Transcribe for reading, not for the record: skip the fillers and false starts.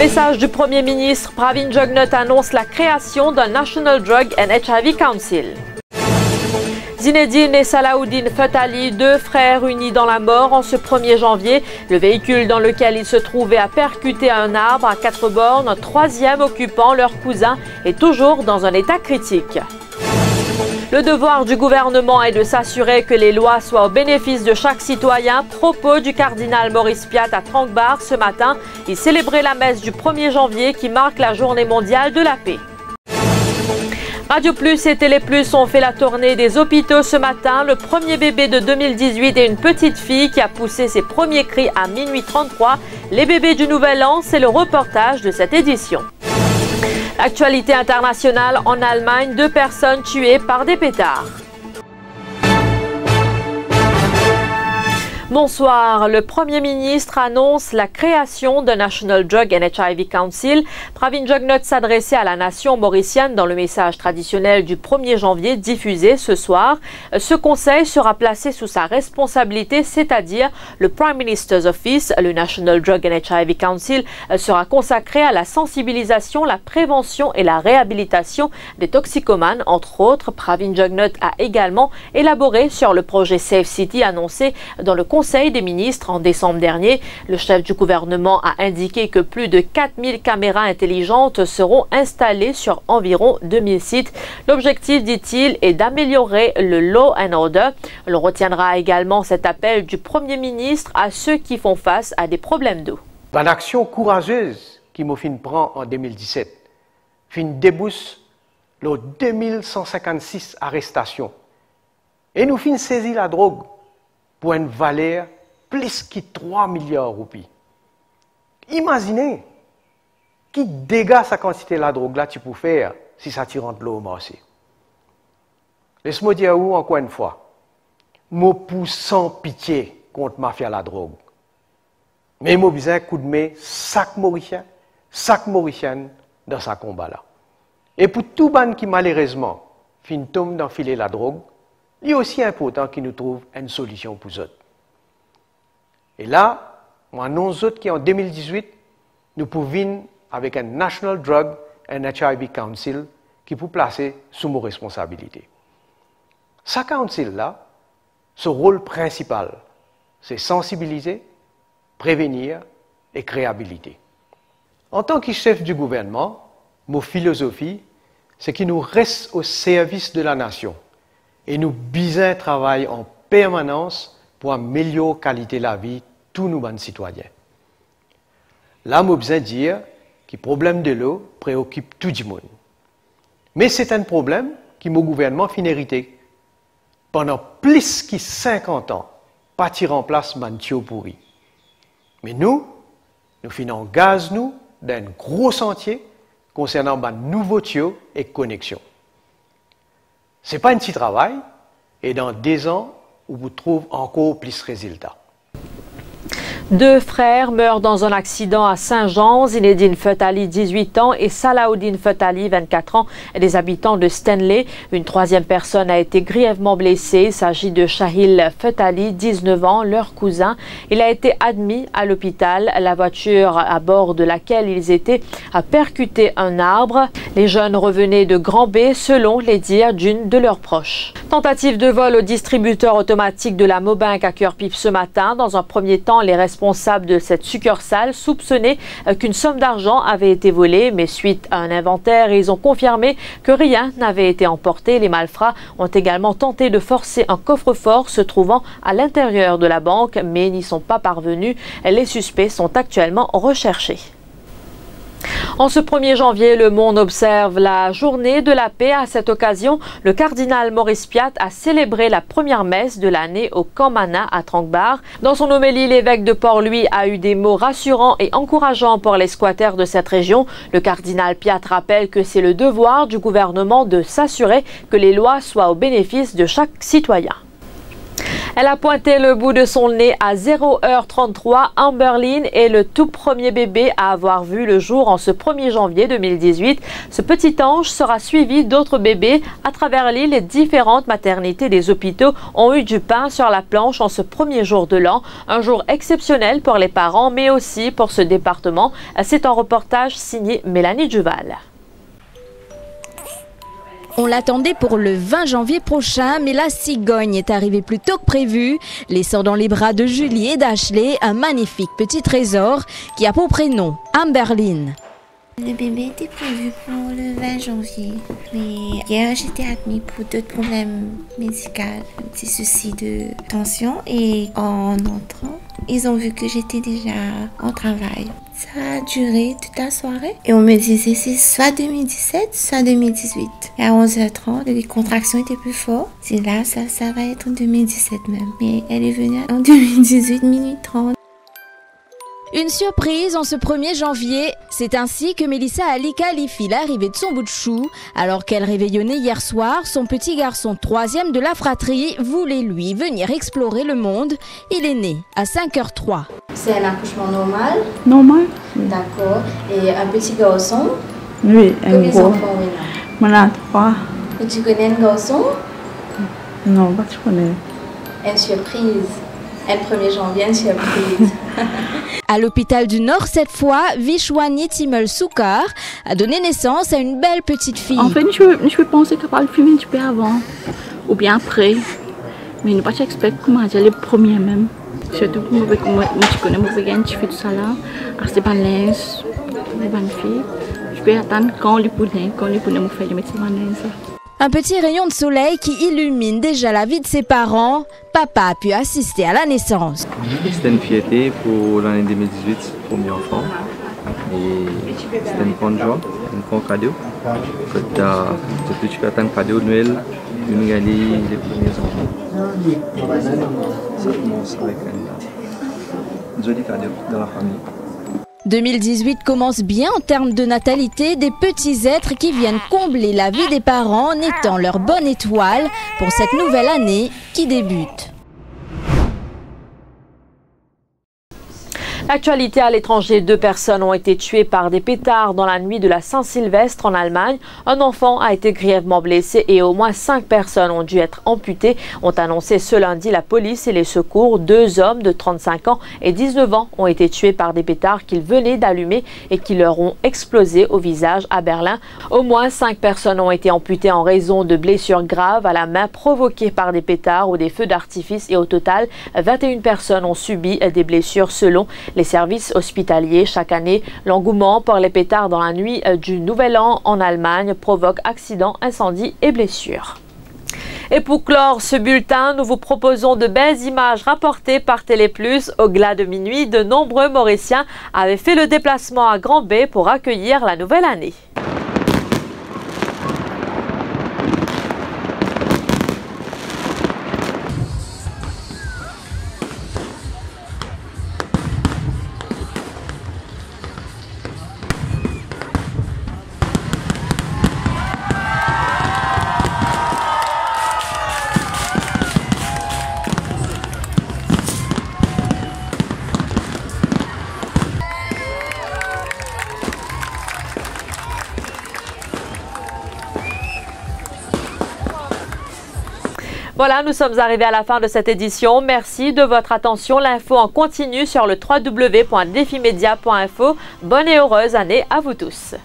Message du Premier ministre, Pravin Jugnauth annonce la création d'un National Drug and HIV Council. Zinedine et Salahuddin Fettali, deux frères unis dans la mort en ce 1er janvier. Le véhicule dans lequel ils se trouvaient a percuté un arbre à 4 bornes. Un troisième occupant, leur cousin, est toujours dans un état critique. Le devoir du gouvernement est de s'assurer que les lois soient au bénéfice de chaque citoyen. Propos du cardinal Maurice Piat à Tranquebar ce matin. Il célébrait la messe du 1er janvier qui marque la journée mondiale de la paix. Radio Plus et Télé Plus ont fait la tournée des hôpitaux ce matin. Le premier bébé de 2018 est une petite fille qui a poussé ses premiers cris à minuit 33. Les bébés du Nouvel An, c'est le reportage de cette édition. Actualité internationale en Allemagne, 2 personnes tuées par des pétards. Bonsoir. Le Premier ministre annonce la création d'un National Drug and HIV Council. Pravin Jugnauth s'adressait à la nation mauricienne dans le message traditionnel du 1er janvier diffusé ce soir. Ce conseil sera placé sous sa responsabilité, c'est-à-dire le Prime Minister's Office. Le National Drug and HIV Council sera consacré à la sensibilisation, la prévention et la réhabilitation des toxicomanes. Entre autres, Pravin Jugnauth a également élaboré sur le projet Safe City annoncé dans le Conseil des ministres en décembre dernier. Le chef du gouvernement a indiqué que plus de 4000 caméras intelligentes seront installées sur environ 2000 sites. L'objectif, dit-il, est d'améliorer le law and order. L'on retiendra également cet appel du Premier ministre à ceux qui font face à des problèmes d'eau. Une action courageuse qui m'a fin prend en 2017, fin débousse les 2156 arrestations. Et nous fin saisir la drogue pour une valeur plus que 3 milliards de roupies. Imaginez qui dégâts sa quantité de la drogue là tu peux faire si ça tire entre l'eau au marché. Laisse-moi dire où encore une fois, moi pousse sans pitié contre mafia la drogue. Mais moi besoin coup de main chaque mauricien dans sa combat là. Et pour tout ban qui malheureusement fin tombe d'enfiler la drogue, il est aussi important qu'il nous trouve une solution pour eux. Et là, moi, nous autres qui en 2018, nous pouvons avec un National Drug and HIV Council qui peut placer sous nos responsabilités. Ce council-là, son rôle principal, c'est sensibiliser, prévenir et réhabiliter. En tant que chef du gouvernement, mon philosophie, c'est qu'il nous reste au service de la nation. Et nous besoin travailler en permanence pour améliorer la qualité de la vie de tous nos citoyens. Là, je besoin dire que le problème de l'eau préoccupe tout le monde. Mais c'est un problème que mon gouvernement a hérité. Pendant plus de 50 ans, pas tirer en place Mantio pourri. Mais nous finons gaz nous d'un gros chantier concernant de nouveaux tuyaux et connexions. Ce n'est pas un petit travail, et dans 10 ans, on vous trouve encore plus de résultats. 2 frères meurent dans un accident à Saint-Jean. Zinedine Fettali, 18 ans, et Salahuddin Fettali, 24 ans, des habitants de Stanley. Une 3e personne a été grièvement blessée. Il s'agit de Shahil Fettali, 19 ans, leur cousin. Il a été admis à l'hôpital. La voiture à bord de laquelle ils étaient a percuté un arbre. Les jeunes revenaient de Grand-B, selon les dires d'une de leurs proches. Tentative de vol au distributeur automatique de la Mobank à Cœur-Pif ce matin. Dans un premier temps, les responsables de cette succursale soupçonnaient qu'une somme d'argent avait été volée, mais suite à un inventaire, ils ont confirmé que rien n'avait été emporté. Les malfrats ont également tenté de forcer un coffre-fort se trouvant à l'intérieur de la banque, mais n'y sont pas parvenus. Les suspects sont actuellement recherchés. En ce 1er janvier, le monde observe la journée de la paix. À cette occasion, le cardinal Maurice Piat a célébré la première messe de l'année au Camp Mana à Tranquebar. Dans son homélie, l'évêque de Port-Louis a eu des mots rassurants et encourageants pour les squatteurs de cette région. Le cardinal Piat rappelle que c'est le devoir du gouvernement de s'assurer que les lois soient au bénéfice de chaque citoyen. Elle a pointé le bout de son nez à 0h33. Amberlynn est le tout premier bébé à avoir vu le jour en ce 1er janvier 2018. Ce petit ange sera suivi d'autres bébés à travers l'île et différentes maternités des hôpitaux ont eu du pain sur la planche en ce premier jour de l'an. Un jour exceptionnel pour les parents, mais aussi pour ce département. C'est un reportage signé Mélanie Duval. On l'attendait pour le 20 janvier prochain, mais la cigogne est arrivée plus tôt que prévu, laissant dans les bras de Julie et d'Ashley un magnifique petit trésor qui a pour prénom Amberlynn. Le bébé était prévu pour le 20 janvier, mais hier j'étais admise pour d'autres problèmes médicaux, un petit souci de tension, et en entrant, ils ont vu que j'étais déjà en travail. Ça a duré toute la soirée et on me disait c'est soit 2017, soit 2018. Et à 11h30, les contractions étaient plus fortes. C'est là, ça va être en 2017 même. Mais elle est venue en 2018, minuit 30. Une surprise en ce 1er janvier, c'est ainsi que Mélissa Ali qualifie l'arrivée de son bout de chou. Alors qu'elle réveillonnait hier soir, son petit garçon 3e de la fratrie voulait lui venir explorer le monde. Il est né à 5h03. C'est un accouchement normal? Normal. D'accord. Et un petit garçon? Oui, un Combien gros. d'enfants On a 3. Et tu connais un garçon? Non, pas tu connais. Une surprise. Un 1er janvier, une surprise. À l'hôpital du Nord, cette fois, Vishwani Timel Soukar a donné naissance à une belle petite fille. En fait, je pensais qu'elle parle plus un petit peu avant, ou bien après. Mais ne pas expecter comment elle est le premier même. Surtout que moi, je connais mon vegan, je fais tout ça là. Alors c'est pas l'aise, une bonne fille. Je peux attendre quand le poulet me fait le métier de Un petit rayon de soleil qui illumine déjà la vie de ses parents. Papa a pu assister à la naissance. C'était une fierté pour l'année 2018, premier enfant. Et c'était une grande joie, un grand cadeau. Quand tu peux attendre un cadeau de Noël, nous gagner les premiers enfants. Ça commence avec un joli cadeau dans la famille. 2018 commence bien en termes de natalité, des petits êtres qui viennent combler la vie des parents en étant leur bonne étoile pour cette nouvelle année qui débute. Actualité à l'étranger, 2 personnes ont été tuées par des pétards dans la nuit de la Saint-Sylvestre en Allemagne. Un enfant a été grièvement blessé et au moins 5 personnes ont dû être amputées, ont annoncé ce lundi la police et les secours. 2 hommes de 35 ans et 19 ans ont été tués par des pétards qu'ils venaient d'allumer et qui leur ont explosé au visage à Berlin. Au moins 5 personnes ont été amputées en raison de blessures graves à la main provoquées par des pétards ou des feux d'artifice et au total, 21 personnes ont subi des blessures selon les services hospitaliers. Chaque année, l'engouement pour les pétards dans la nuit du Nouvel An en Allemagne provoque accidents, incendies et blessures. Et pour clore ce bulletin, nous vous proposons de belles images rapportées par Téléplus. Au glas de minuit, de nombreux Mauriciens avaient fait le déplacement à Grand-Bay pour accueillir la nouvelle année. Voilà, nous sommes arrivés à la fin de cette édition. Merci de votre attention. L'info en continu sur le www.defimedia.info. Bonne et heureuse année à vous tous.